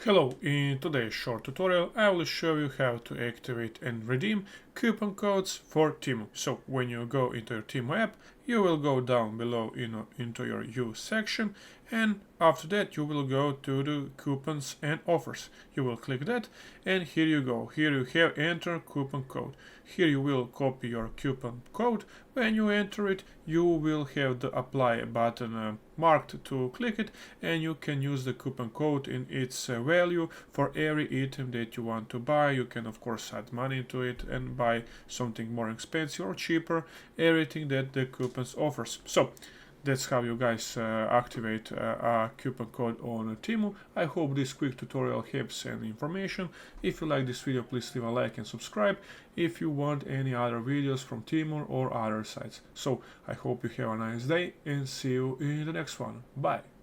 Hello, in today's short tutorial I will show you how to activate and redeem coupon codes for Temu. So when you go into your Temu app, you will go down below into your use section, and after that you will go to the coupons and offers. You will click that, and here you go. Here you have enter coupon code. Here you will copy your coupon code. When you enter it, you will have the apply button marked to click it, and you can use the coupon code in its value for every item that you want to buy. You can of course add money to it and buy something more expensive or cheaper, everything that the coupons offers. So that's how you guys activate a coupon code on Temu. I hope this quick tutorial helps and information. If you like this video, please leave a like and subscribe if you want any other videos from Temu or other sites. So I hope you have a nice day and see you in the next one. Bye!